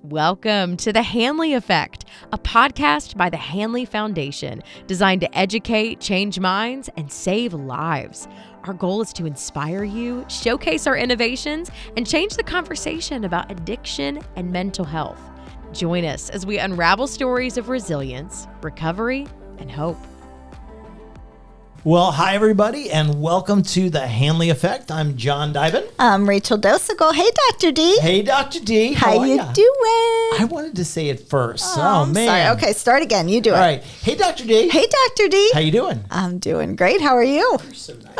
Welcome to the Hanley Effect, a podcast by the Hanley Foundation designed to educate, change minds, and save lives. Our goal is to inspire you, showcase our innovations, and change the conversation about addiction and mental health. Join us as we unravel stories of resilience, recovery, and hope. Well, hi, everybody, and welcome to the Hanley Effect. I'm John Dyben. I'm Rachel Docekal. Hey, Dr. D. Hey, Dr. D. How you doing? I wanted to say it first. I'm man. Sorry. Okay, start again. You do it. All right. Hey, Dr. D. Hey, Dr. D. How you doing? I'm doing great. How are you? You're so nice.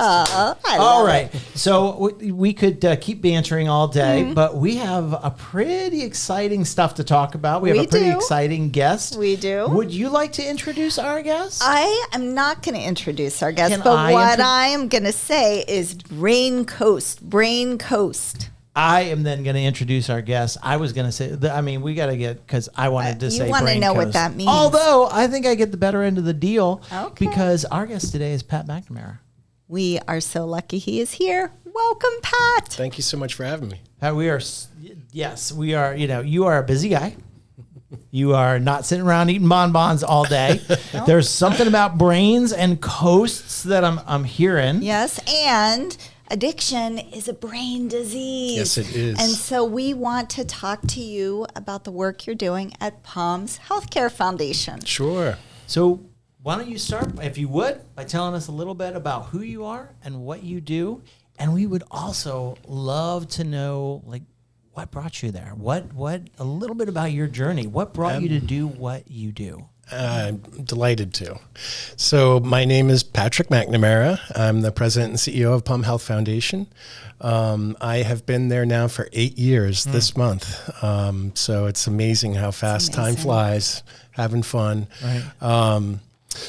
All right. So we could keep bantering all day, but we have a pretty exciting stuff to talk about. We have a pretty exciting guest. We do. Would you like to introduce our guest? I am not going to introduce our guest, but what I am going to say is Brain Coast. I am then going to introduce our guest. I was going to say, we got to get, because I wanted to say You want to know what that means. Although I think I get the better end of the deal because our guest today is Pat McNamara. We are so lucky he is here. Welcome, Pat. Thank you so much for having me. Pat, we are. You are a busy guy. You are not sitting around eating bonbons all day. No. There's something about brains and coasts that I'm hearing. Yes, and addiction is a brain disease. Yes, it is. And so we want to talk to you about the work you're doing at Palms Healthcare Foundation. Sure. So why don't you start, if you would, by telling us a little bit about who you are and what you do. And we would also love to know, what brought you there? What a little bit about your journey. What brought you to do what you do? I'm delighted to. So my name is Patrick McNamara. I'm the president and CEO of Palm Health Foundation. I have been there now for 8 years this month. So it's amazing how fast time flies, having fun. Right.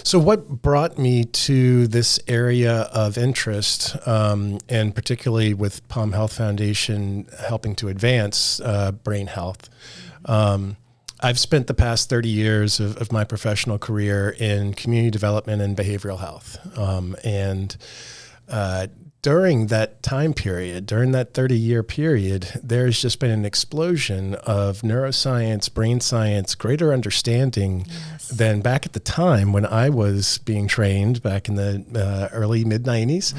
So what brought me to this area of interest, and particularly with Palm Health Foundation helping to advance brain health, I've spent the past 30 years of my professional career in community development and behavioral health. During that time period, during that 30-year period, there's just been an explosion of neuroscience, brain science, greater understanding than back at the time when I was being trained back in the early, mid-90s.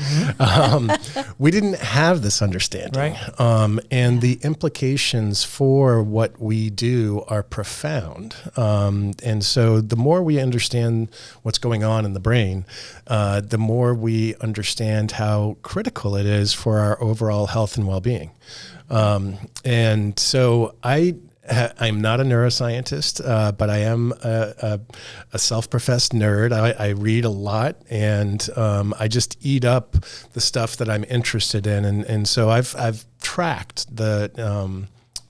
We didn't have this understanding. Right. And the implications for what we do are profound. And so the more we understand what's going on in the brain, the more we understand how critical it is for our overall health and well-being. And so I'm not a neuroscientist, but I am a self-professed nerd. I read a lot, and I just eat up the stuff that I'm interested in. And so I've tracked the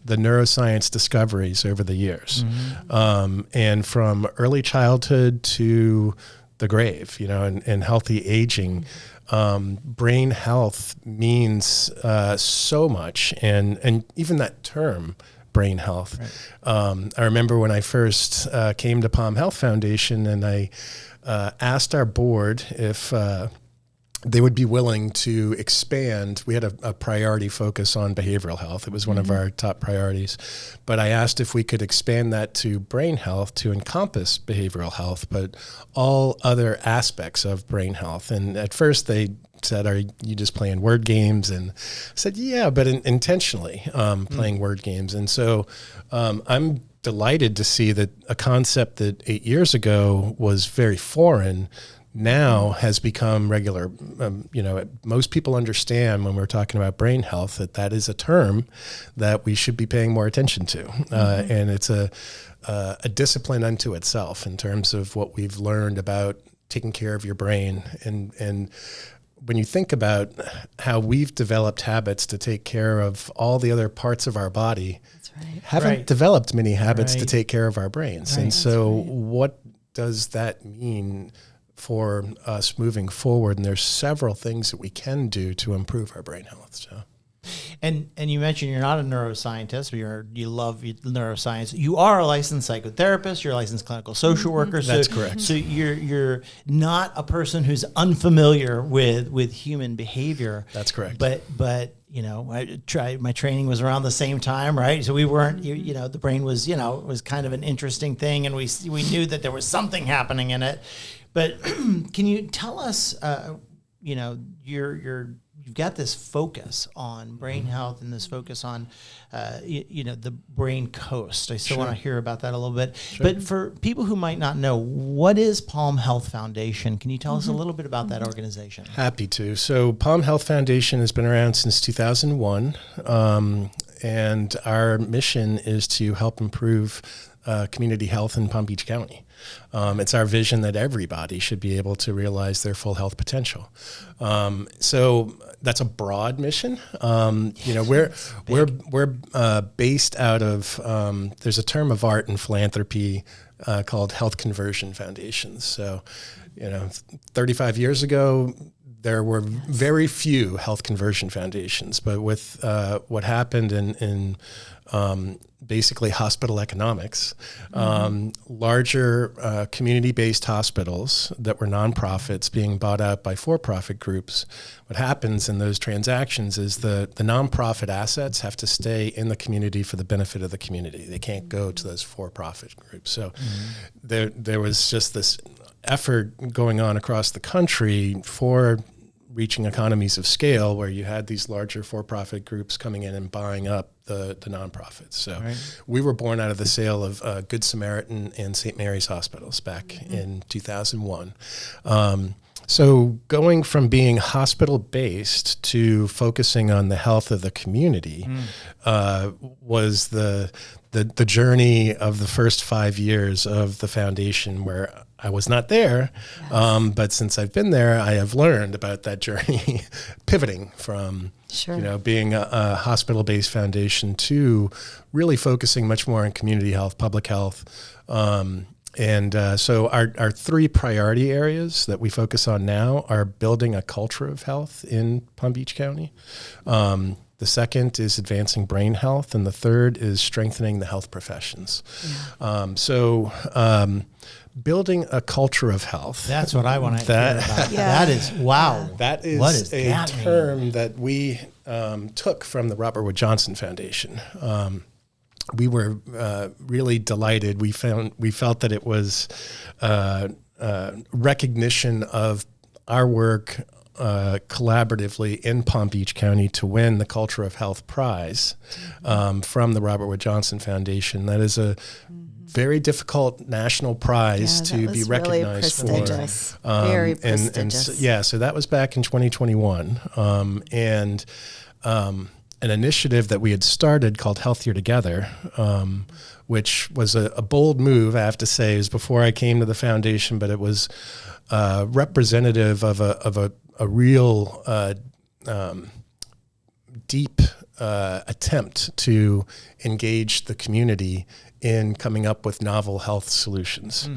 neuroscience discoveries over the years, and from early childhood to the grave, and healthy aging. Brain health means so much, and even that term, brain health. Right. I remember when I first came to Palm Health Foundation, and I asked our board if they would be willing to expand. We had a priority focus on behavioral health. It was one of our top priorities. But I asked if we could expand that to brain health to encompass behavioral health, but all other aspects of brain health. And at first they said, "Are you just playing word games?" And I said, "Yeah, but intentionally playing word games." And so I'm delighted to see that a concept that 8 years ago was very foreign now has become regular. Most people understand when we're talking about brain health that is a term that we should be paying more attention to. And it's a discipline unto itself in terms of what we've learned about taking care of your brain. And when you think about how we've developed habits to take care of all the other parts of our body, haven't developed many habits to take care of our brains. And so what does that mean for us moving forward? And there's several things that we can do to improve our brain health. So And you mentioned you're not a neuroscientist, but you love neuroscience. You are a licensed psychotherapist. You're a licensed clinical social worker. So, That's correct. So you're not a person who's unfamiliar with human behavior. That's correct. But my training was around the same time, right? So we weren't, the brain was, was kind of an interesting thing, and we knew that there was something happening in it. But can you tell us, you've got this focus on brain health and this focus on, the brain coast. I still want to hear about that a little bit. Sure. But for people who might not know, what is Palm Health Foundation? Can you tell us a little bit about that organization? Happy to. So Palm Health Foundation has been around since 2001, and our mission is to help improve community health in Palm Beach County. It's our vision that everybody should be able to realize their full health potential. So that's a broad mission. We're based out of, there's a term of art in philanthropy called health conversion foundations. So, 35 years ago, there were very few health conversion foundations, but with what happened in basically hospital economics, larger community-based hospitals that were nonprofits being bought out by for-profit groups. What happens in those transactions is the nonprofit assets have to stay in the community for the benefit of the community. They can't go to those for-profit groups. So there was just this effort going on across the country for reaching economies of scale where you had these larger for-profit groups coming in and buying up the nonprofits. So we were born out of the sale of Good Samaritan and St. Mary's hospitals back in 2001. So going from being hospital-based to focusing on the health of the community was the journey of the first 5 years of the foundation, where I was not there, but since I've been there, I have learned about that journey, pivoting from being a hospital-based foundation to really focusing much more on community health, public health. So our three priority areas that we focus on now are building a culture of health in Palm Beach County. The second is advancing brain health, and the third is strengthening the health professions. Building a culture of health. That's what I want to hear about. That is, wow. That is a term that we took from the Robert Wood Johnson Foundation. We were really delighted. We felt that it was recognition of our work collaboratively in Palm Beach County to win the Culture of Health Prize from the Robert Wood Johnson Foundation. That is a very difficult national prize to be recognized really prestigious. For. Very prestigious. So that was back in 2021. An initiative that we had started called Healthier Together, which was a bold move, I have to say. It was before I came to the foundation, but it was representative of a real deep attempt to engage the community in coming up with novel health solutions.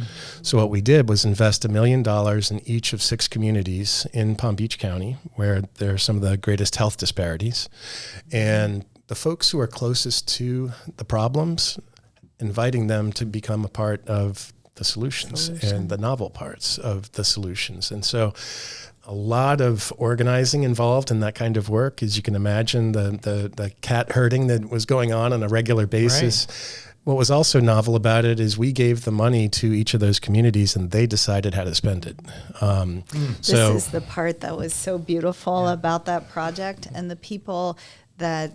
So what we did was invest $1 million in each of 6 communities in Palm Beach County, where there are some of the greatest health disparities. And the folks who are closest to the problems, inviting them to become a part of the solutions and the novel parts of the solutions. And so a lot of organizing involved in that kind of work. As you can imagine, the cat herding that was going on a regular basis. Right. What was also novel about it is we gave the money to each of those communities and they decided how to spend it. This is the part that was so beautiful about that project, and the people that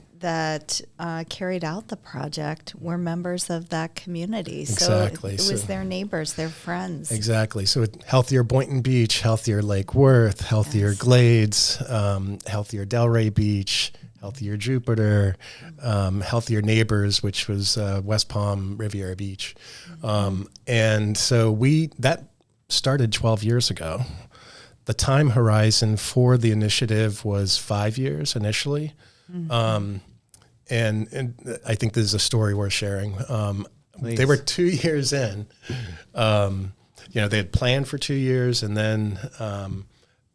carried out the project were members of that community. Exactly. So it was their neighbors, their friends. Exactly. So Healthier Boynton Beach, Healthier Lake Worth, Healthier Glades, Healthier Delray Beach, Healthier Jupiter, Healthier Neighbors, which was West Palm, Riviera Beach. And so that started 12 years ago. The time horizon for the initiative was 5 years initially. And I think this is a story worth sharing. They were 2 years in. They had planned for 2 years and then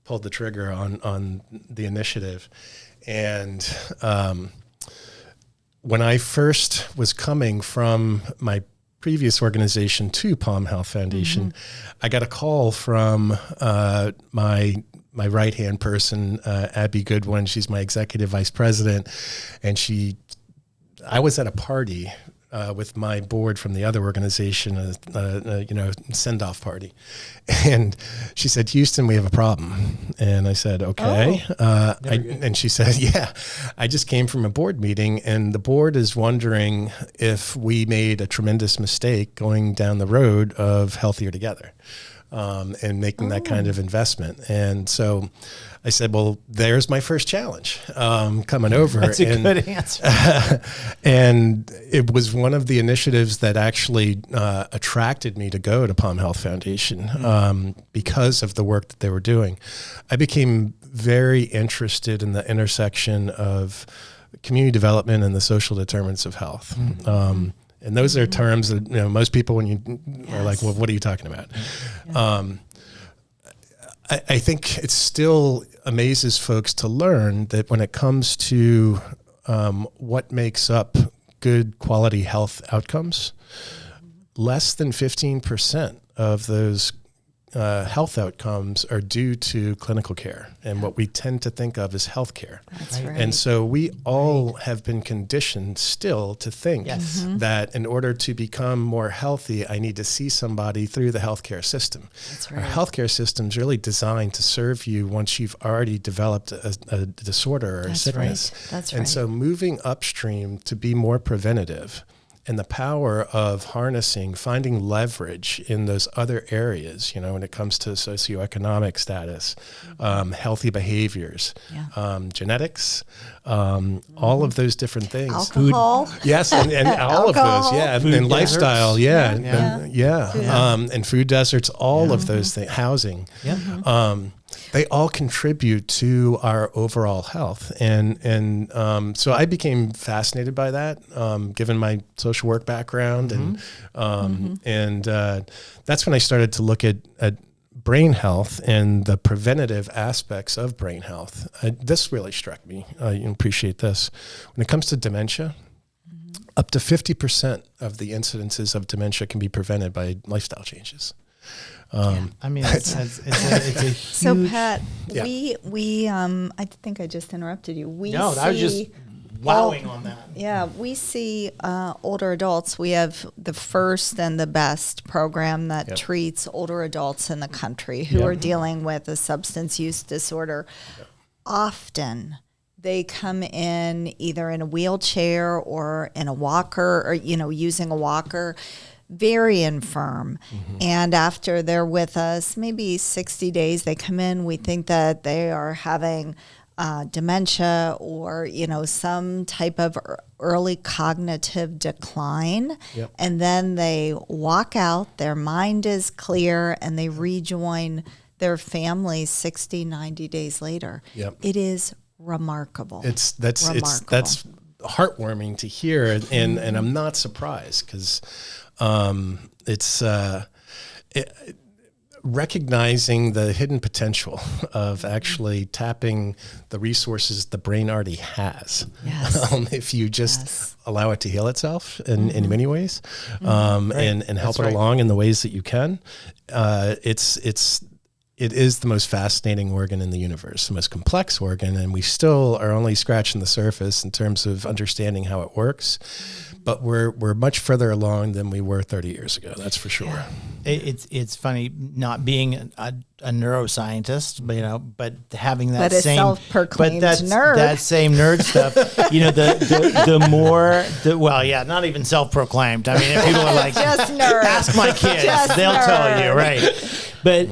pulled the trigger on the initiative. And when I first was coming from my previous organization to Palm Health Foundation, I got a call from my right-hand person, Abby Goodwin. She's my executive vice president. And I was at a party with my board from the other organization, send-off party. And she said, Houston, we have a problem. And I said, okay. And she said, yeah, I just came from a board meeting and the board is wondering if we made a tremendous mistake going down the road of Healthier Together and making that kind of investment. And so I said, well, there's my first challenge coming over. That's a good answer. And it was one of the initiatives that actually attracted me to go to Palm Health Foundation because of the work that they were doing. I became very interested in the intersection of community development and the social determinants of health. And those are terms that most people, when you are like, well, what are you talking about? I think it still amazes folks to learn that when it comes to what makes up good quality health outcomes, less than 15% of those health outcomes are due to clinical care and what we tend to think of as healthcare. That's right. And so we all have been conditioned still to think that in order to become more healthy, I need to see somebody through the healthcare system. That's right. Our healthcare system is really designed to serve you once you've already developed a disorder or a sickness. Right. That's and right. so moving upstream to be more preventative and the power of harnessing, finding leverage in those other areas, when it comes to socioeconomic status, healthy behaviors, genetics, all of those different things. Alcohol. Food, yes, and all of those, and lifestyle, and food deserts, all of those things, housing. They all contribute to our overall health. And so I became fascinated by that, given my social work background. And that's when I started to look at brain health and the preventative aspects of brain health. This really struck me. You appreciate this. When it comes to dementia, up to 50% of the incidences of dementia can be prevented by lifestyle changes. I mean, it's a huge... So Pat, we I think I just interrupted you. I was just wowing on that. Yeah, we see older adults. We have the first and the best program that treats older adults in the country who are dealing with a substance use disorder. Often they come in either in a wheelchair or in a walker or, using a walker. Very infirm. And after they're with us, maybe 60 days, they come in, we think that they are having dementia or, some type of early cognitive decline. And then they walk out, their mind is clear, and they rejoin their families 60, 90 days later. It is remarkable. That's heartwarming to hear. And I'm not surprised because it's recognizing the hidden potential of actually tapping the resources the brain already has. If you just allow it to heal itself in many ways, and help it along in the ways that you can, it is the most fascinating organ in the universe, the most complex organ, and we still are only scratching the surface in terms of understanding how it works. But we're much further along than we were 30 years ago. That's for sure. It's funny not being a neuroscientist, but having that same self-proclaimed nerd. That same nerd stuff. Not even self-proclaimed. I mean, if people are like, just nerd. Ask my kids, they'll tell you, right? But,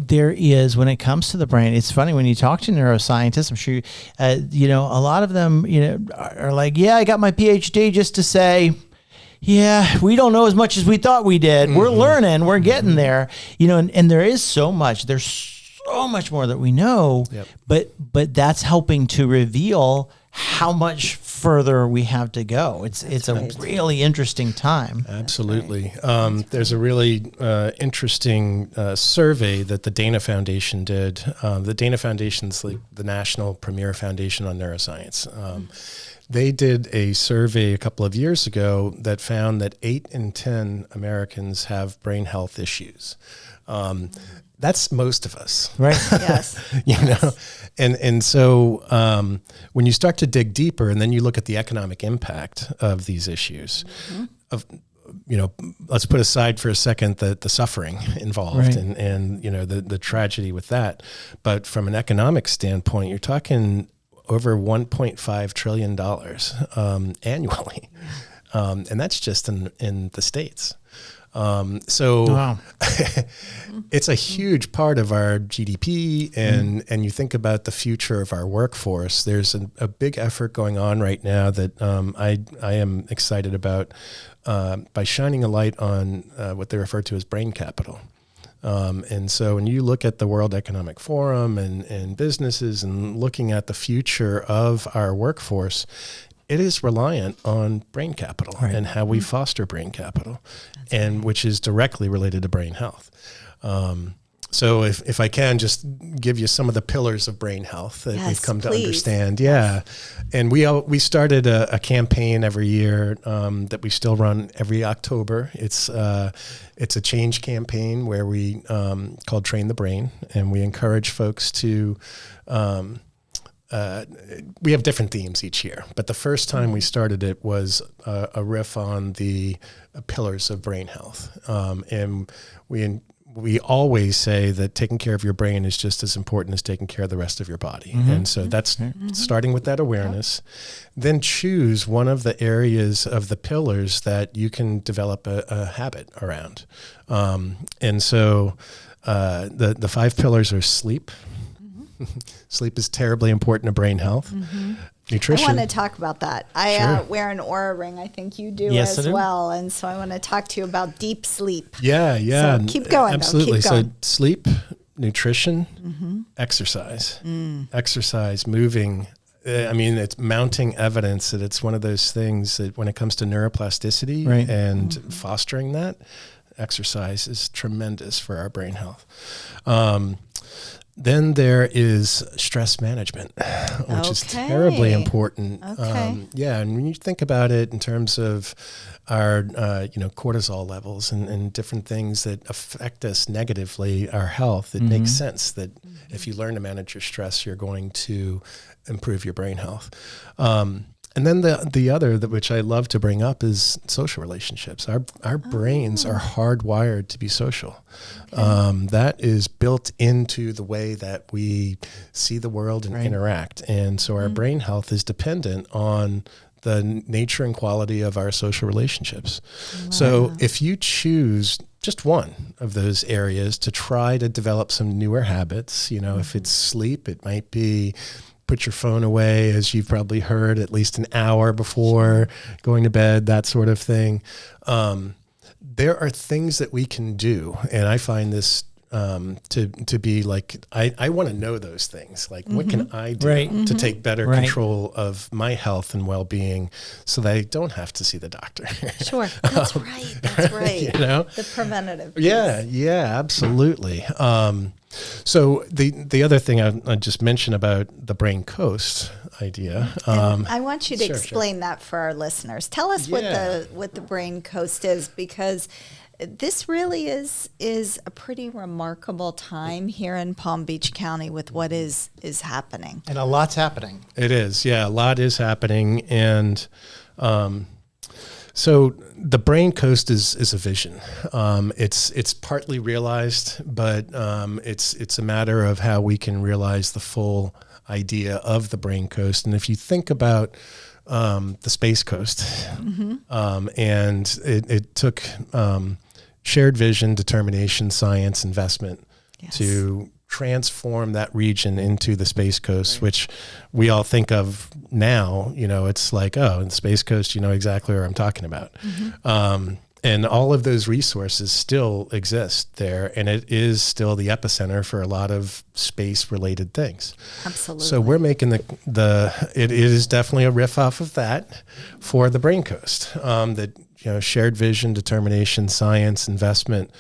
there is, when it comes to the brain, it's funny when you talk to neuroscientists, I'm sure, a lot of them, are like, I got my PhD just to say, we don't know as much as we thought we did. We're learning, we're getting there, and there is so much, there's so much more that we know, but that's helping to reveal how much further we have to go. It's a really interesting time. Absolutely. There's a really interesting survey that the Dana Foundation did. The Dana Foundation's like the national premier foundation on neuroscience. They did a survey a couple of years ago that found that 8 in 10 Americans have brain health issues. That's most of us, right? Yes. You know, and so when you start to dig deeper, and then you look at the economic impact of these issues, of let's put aside for a second the suffering involved and the tragedy with that, but from an economic standpoint, you're talking over $1.5 trillion annually, and that's just in the States. So it's a huge part of our GDP, and you think about the future of our workforce. There's a big effort going on right now that I am excited about by shining a light on what they refer to as brain capital. And so when you look at the World Economic Forum and businesses and looking at the future of our workforce, it is reliant on brain capital and how we foster brain capital, which is directly related to brain health. So if I can just give you some of the pillars of brain health that we've come to understand. Yeah. And we started a campaign every year that we still run every October. It's a change campaign where we called Train the Brain, and we encourage folks to we have different themes each year, but the first time we started it was a riff on the pillars of brain health. And we always say that taking care of your brain is just as important as taking care of the rest of your body. And so that's starting with that awareness. Then choose one of the areas of the pillars that you can develop a habit around. And so the 5 pillars are sleep. Sleep is terribly important to brain health. Nutrition. I want to talk about that. I wear an Aura ring. I think you do as well. And so I want to talk to you about deep sleep. Yeah. So keep going. Absolutely. Keep going. So sleep, nutrition, exercise. Exercise, moving. It's mounting evidence that it's one of those things that when it comes to neuroplasticity and fostering that, exercise is tremendous for our brain health. Then there is stress management, which is terribly important. And when you think about it in terms of our, cortisol levels and different things that affect us negatively, our health, it makes sense that if you learn to manage your stress, you're going to improve your brain health. And then the other, which I love to bring up, is social relationships. Our brains are hardwired to be social. That is built into the way that we see the world and interact. And so our brain health is dependent on the nature and quality of our social relationships. Wow. So if you choose just one of those areas to try to develop some newer habits, if it's sleep, it might be put your phone away, as you've probably heard, at least an hour before going to bed, that sort of thing. There are things that we can do, and I find this to be like, I want to know those things. Like, what can I do to take better control of my health and well-being so that I don't have to see the doctor? Sure. That's right. That's right. The preventative piece. Yeah, absolutely. So the other thing I just mentioned about the brain coast idea. I want you to explain that for our listeners. Tell us what the brain coast is, because this really is a pretty remarkable time here in Palm Beach County with what is happening. And a lot's happening. It is, a lot is happening, and so the brain coast is a vision. It's partly realized, but it's a matter of how we can realize the full idea of the brain coast. And if you think about the space coast, and it took shared vision, determination, science, investment to transform that region into the space coast, which we all think of now. It's like, oh, in the space coast, you know exactly what I'm talking about. And all of those resources still exist there, and it is still the epicenter for a lot of space-related things. Absolutely. So we're making it is definitely a riff off of that for the Brain Coast. That shared vision, determination, science, investment.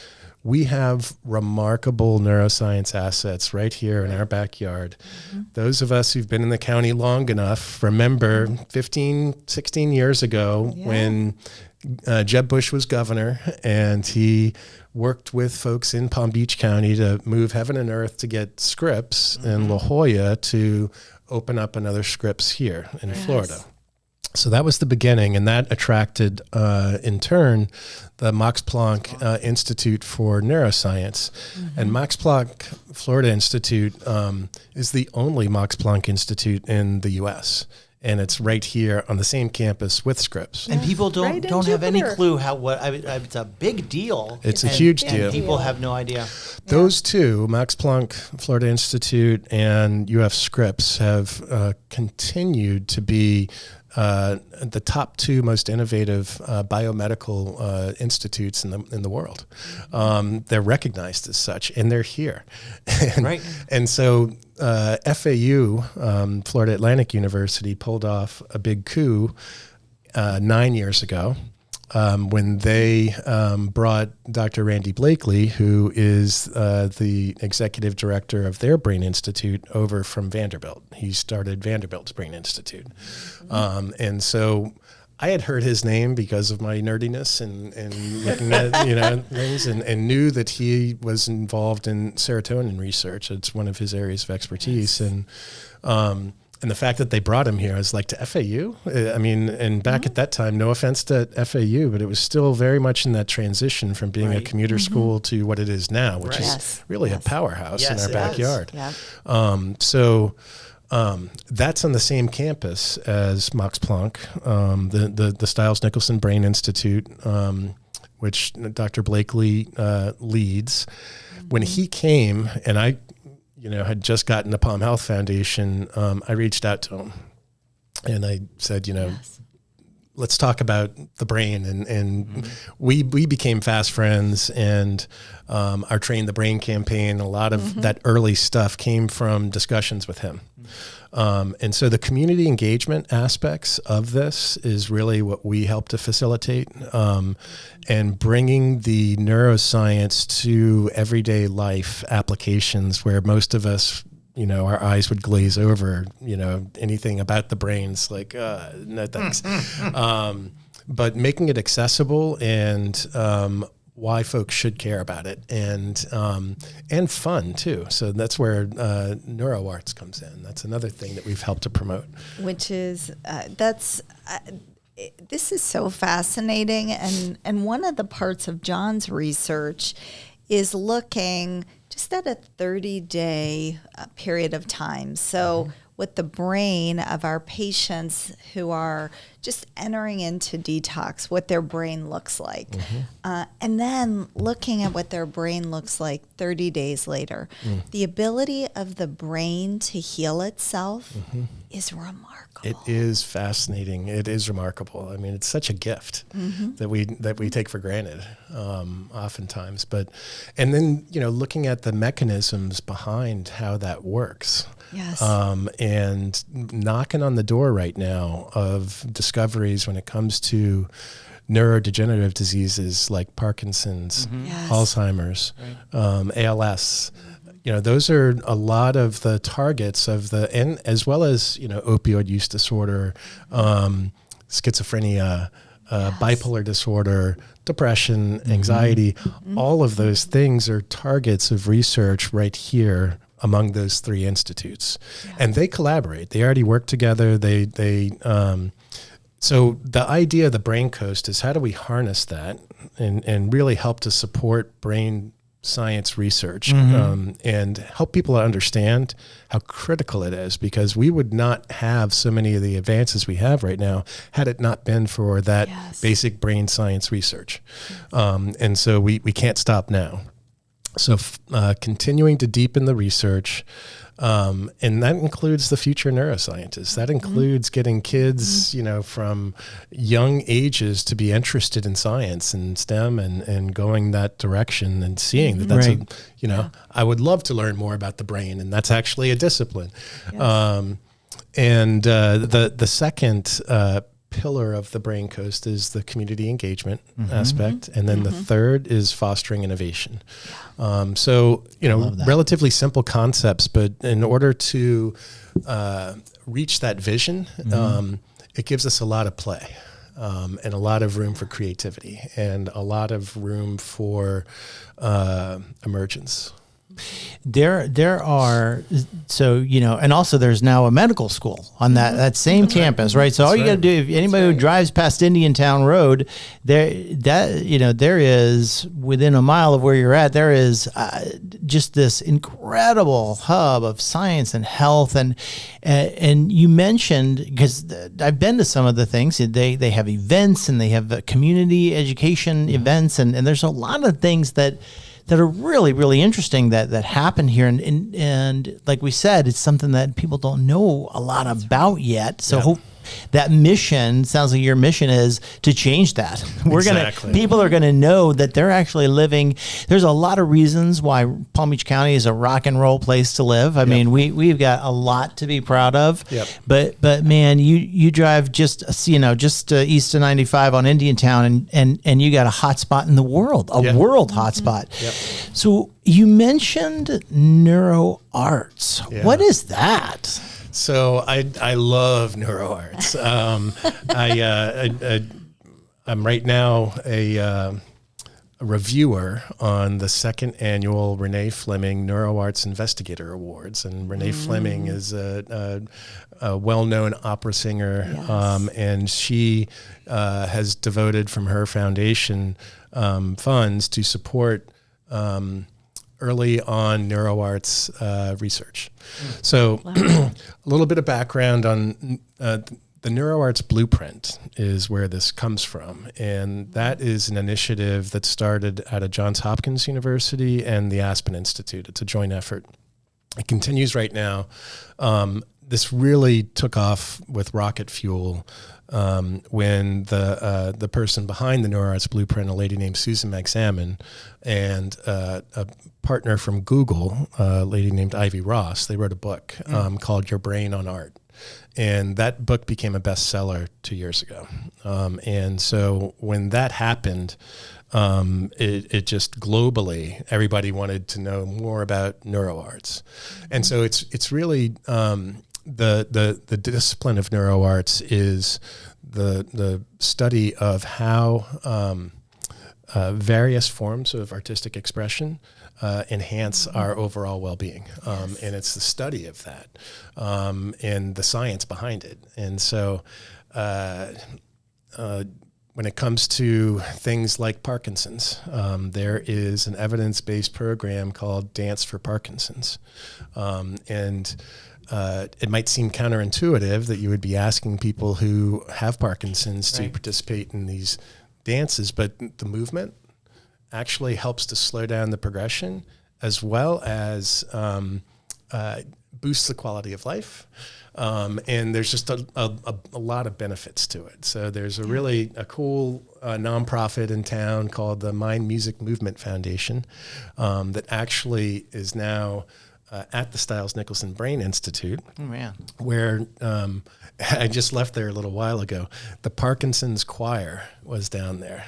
We have remarkable neuroscience assets right here in our backyard. Mm-hmm. Those of us who've been in the county long enough remember 15, 16 years ago when Jeb Bush was governor, and he worked with folks in Palm Beach County to move heaven and earth to get Scripps in La Jolla to open up another Scripps here in Florida. So that was the beginning, and that attracted, in turn, the Max Planck Institute for Neuroscience. And Max Planck Florida Institute is the only Max Planck Institute in the U.S., and it's right here on the same campus with Scripps. And people don't have any clue it's a big deal. It's a huge deal. People have no idea. Those two, Max Planck Florida Institute and UF Scripps, have continued to be the top two most innovative biomedical institutes in the world. They're recognized as such, and they're here. And so FAU, Florida Atlantic University, pulled off a big coup 9 years ago when they brought Dr. Randy Blakely, who is the executive director of their Brain Institute, over from Vanderbilt. He started Vanderbilt's Brain Institute. And so I had heard his name because of my nerdiness and looking at things, and knew that he was involved in serotonin research. It's one of his areas of expertise. And the fact that they brought him here, I was like, to FAU? I mean, and back at that time, no offense to FAU, but it was still very much in that transition from being a commuter school to what it is now, which is really a powerhouse in our backyard. So that's on the same campus as Max Planck, the Stiles Nicholson Brain Institute, which Dr. Blakely leads. When he came, and I had just gotten the Palm Health Foundation, I reached out to him and I said, let's talk about the brain. And we became fast friends, and our Train the Brain campaign, a lot of that early stuff came from discussions with him. And so the community engagement aspects of this is really what we help to facilitate, and bringing the neuroscience to everyday life applications where most of us, our eyes would glaze over, anything about the brains, like, no thanks. But making it accessible and why folks should care about it, and fun too. So that's where NeuroArts comes in. That's another thing that we've helped to promote. Which is this is so fascinating, and one of the parts of John's research is looking just at a 30-day period of time. So with the brain of our patients who are just entering into detox, what their brain looks like. And then looking at what their brain looks like 30 days later. The ability of the brain to heal itself is remarkable. It is fascinating. It is remarkable. I mean, it's such a gift that we take for granted oftentimes. And then, looking at the mechanisms behind how that works. Yes. And knocking on the door right now of discoveries when it comes to neurodegenerative diseases like Parkinson's, Alzheimer's, ALS. Those are a lot of the targets of and as well as, opioid use disorder, schizophrenia, bipolar disorder, depression, anxiety. All of those things are targets of research right here among those three institutes. And they collaborate. They already work together. So the idea of the Brain Coast is, how do we harness that and really help to support brain science research, and help people understand how critical it is, because we would not have so many of the advances we have right now had it not been for that basic brain science research. And so we can't stop now. So continuing to deepen the research, and that includes the future neuroscientists. That includes getting kids, from young ages to be interested in science and STEM and going that direction and seeing that that's I would love to learn more about the brain, and that's actually a discipline. Yes. And the second pillar of the Brain Coast is the community engagement aspect. And then the third is fostering innovation. So, relatively simple concepts, but in order to reach that vision, it gives us a lot of play and a lot of room for creativity and a lot of room for emergence. There are, and also there's now a medical school on that same campus, right? So all you got to do, if anybody who drives past Indiantown Road, there is within a mile of where you're at, there is just this incredible hub of science and health, and you mentioned, because I've been to some of the things, they have events and they have community education events, and there's a lot of things that are really, really interesting that happen here. And like we said, it's something that people don't know a lot about yet. So that mission, sounds like your mission is to change that. People are going to know that they're actually living. There's a lot of reasons why Palm Beach County is a rock and roll place to live. I mean, we've got a lot to be proud of. Yep. But man, you drive just east of 95 on Indiantown, and you got a hot spot in the world, world hot spot. Yep. So you mentioned NeuroArts. Yeah. What is that? So I love NeuroArts. I'm right now a reviewer on the second annual Renee Fleming NeuroArts Investigator Awards, and Renee Fleming is a well-known opera singer, and she has devoted from her foundation funds to support early on NeuroArts research. So a little bit of background on the NeuroArts Blueprint is where this comes from. And that is an initiative that started at Johns Hopkins University and the Aspen Institute. It's a joint effort. It continues right now. This really took off with rocket fuel when the person behind the NeuroArts Blueprint, a lady named Susan McSalmon, and a partner from Google, a lady named Ivy Ross, they wrote a book called Your Brain on Art. And that book became a bestseller 2 years ago. And so when that happened, it just globally, everybody wanted to know more about NeuroArts. And so it's really the discipline of NeuroArts is the study of how various forms of artistic expression enhance our overall well-being. And it's the study of that and the science behind it. And so when it comes to things like Parkinson's, there is an evidence-based program called Dance for Parkinson's. And it might seem counterintuitive that you would be asking people who have Parkinson's to participate in these dances, but the movement actually helps to slow down the progression as well as boost the quality of life. And there's just a lot of benefits to it. So there's a cool nonprofit in town called the Mind Music Movement Foundation that actually is now at the Stiles Nicholson Brain Institute, where I just left there a little while ago. The Parkinson's Choir was down there.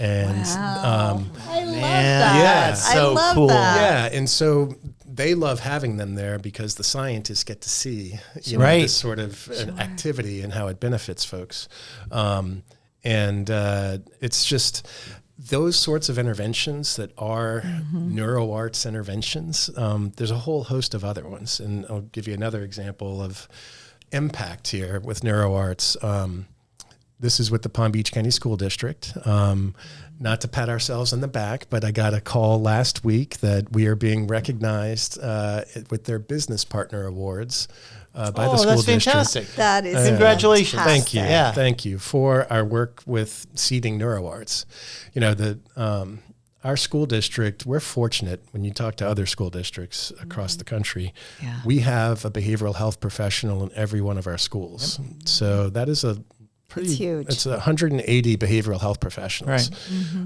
And I love that. Yeah, so I love cool. that. Yeah, and so they love having them there because the scientists get to see this sort of an activity and how it benefits folks. And it's just those sorts of interventions that are NeuroArts interventions. There's a whole host of other ones, and I'll give you another example of impact here with NeuroArts. This is with the Palm Beach County School District. Not to pat ourselves on the back, but I got a call last week that we are being recognized with their Business Partner Awards by the school district. That's fantastic. That is congratulations. fantastic. Thank you. Thank you for our work with seeding NeuroArts. our school district, we're fortunate when you talk to other school districts across the country. Yeah. We have a behavioral health professional in every one of our schools. So that is a pretty It's huge. It's 180 behavioral health professionals.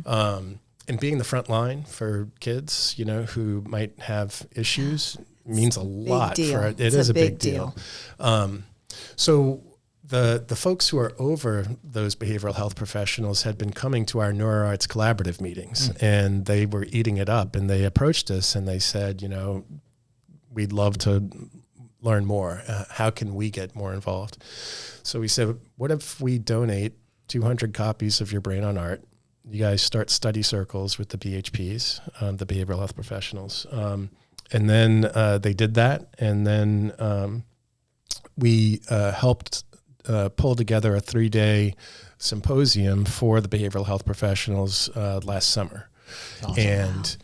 Right. And being the front line for kids, who might have issues means a lot. deal. It It's is a a big big deal. So the folks who are over those behavioral health professionals had been coming to our NeuroArts collaborative meetings, and they were eating it up. And they approached us and they said, we'd love to learn more. How can we get more involved? So we said, what if we donate 200 copies of Your Brain on Art? You guys start study circles with the BHPs, the behavioral health professionals. And then they did that. And then we helped pull together a 3-day symposium for the behavioral health professionals last summer. Awesome. And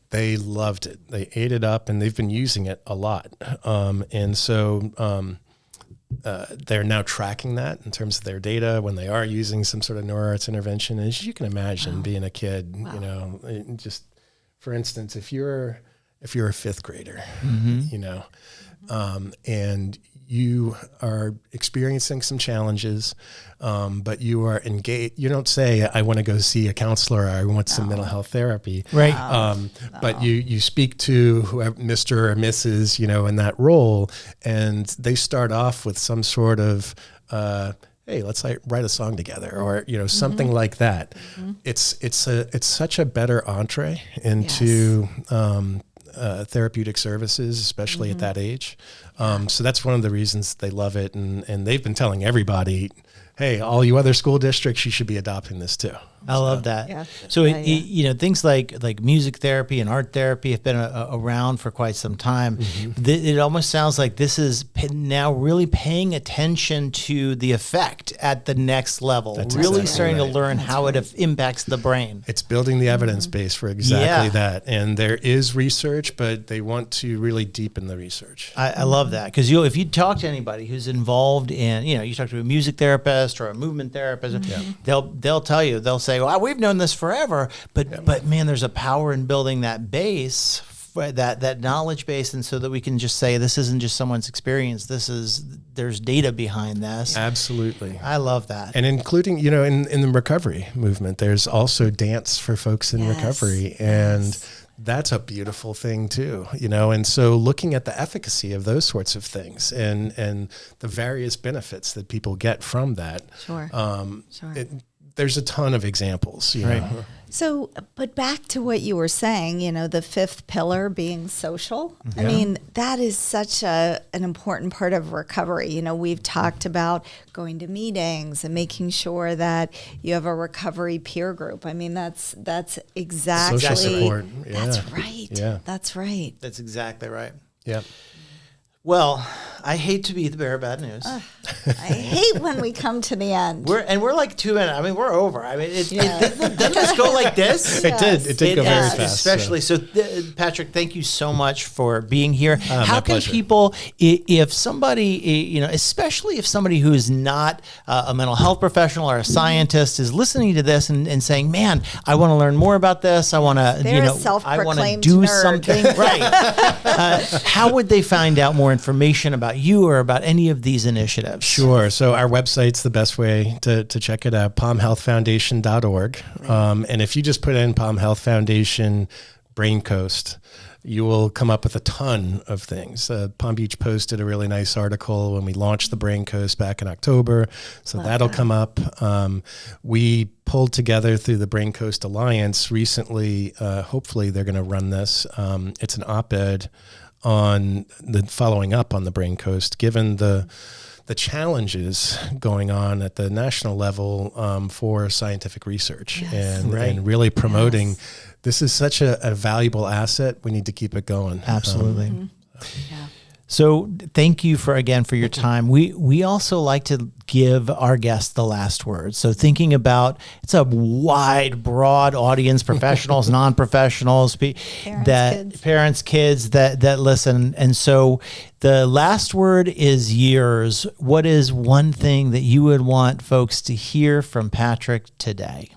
they loved it. They ate it up, and they've been using it a lot. And so they're now tracking that in terms of their data when they are using some sort of NeuroArts intervention. As you can imagine, being a kid, just for instance, if you're a fifth grader, and you are experiencing some challenges, but you are engaged. You don't say, I want to go see a counselor, or I want some mental health therapy. Right. But you speak to whoever, Mr. or Mrs., in that role, and they start off with some sort of, hey, let's write a song together, or something like that. It's such a better entree into therapeutic services, especially at that age. So that's one of the reasons they love it, and they've been telling everybody, hey, all you other school districts, you should be adopting this too. I love that. Yeah. So things like music therapy and art therapy have been around for quite some time. It almost sounds like this is now really paying attention to the effect at the next level. That's really exactly starting right. to learn how it impacts the brain. It's building the evidence base for exactly that. And there is research, but they want to really deepen the research. I love that, because if you talk to anybody who's involved in, you talk to a music therapist or a movement therapist, they'll tell you, they'll say, well, we've known this forever, but man, there's a power in building that base, that knowledge base, and so that we can just say this isn't just someone's experience. There's data behind this. Absolutely. I love that. And including, in the recovery movement, there's also dance for folks in recovery, and that's a beautiful thing too, and so looking at the efficacy of those sorts of things and the various benefits that people get from that. Sure. There's a ton of examples, know. So, but back to what you were saying, the fifth pillar being social. I mean, that is such an important part of recovery. We've talked about going to meetings and making sure that you have a recovery peer group. I mean, that's exactly. Social support. That's right. Yeah. That's right. That's exactly right. Yeah. Well, I hate to be the bearer of bad news. I hate when we come to the end. We're like 2 minutes. I mean, we're over. I mean, doesn't this go like this? It did go very fast. Especially so. Patrick, thank you so much for being here. How can pleasure. people, if somebody, especially if somebody who is not a mental health professional or a scientist is listening to this and saying, "Man, I want to learn more about this. I want to, They're a I want to self-proclaimed do nerd. something." Right. How would they find out more information about you or about any of these initiatives? Sure. So our website's the best way to check it out, palmhealthfoundation.org. And if you just put in Palm Health Foundation Brain Coast, you will come up with a ton of things. Palm Beach Post did a really nice article when we launched the Brain Coast back in October. So that'll come up. We pulled together through the Brain Coast Alliance recently. Hopefully they're going to run this. It's an op-ed on the following up on the Brain Coast, given the challenges going on at the national level for scientific research and really promoting. This is such a valuable asset. We need to keep it going. Absolutely. So thank you for your time. We also like to give our guests the last word. So thinking about, it's a wide, broad audience, professionals, non-professionals, parents, kids that listen. And so the last word is yours. What is one thing that you would want folks to hear from Patrick today?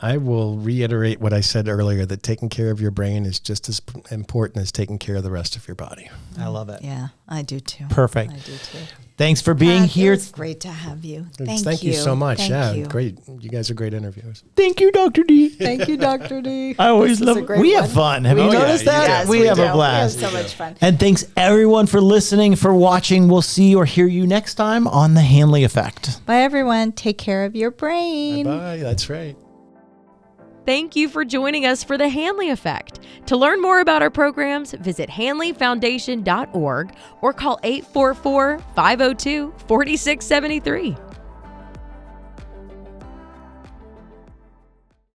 I will reiterate what I said earlier, that taking care of your brain is just as important as taking care of the rest of your body. I love it. Yeah, I do too. Perfect. I do too. Thanks for being here. It's great to have you. Thank you so much. Thank you. Great. You guys are great interviewers. Thank you, Dr. D. Thank you, Dr. D. I always This was love a it. great We one. have fun. Have you noticed that? Yes, we have do. a blast. We have so much fun. And thanks everyone for listening, for watching. We'll see or hear you next time on The Hanley Effect. Bye, everyone. Take care of your brain. Bye. That's right. Thank you for joining us for the Hanley Effect. To learn more about our programs, visit hanleyfoundation.org or call 844-502-4673.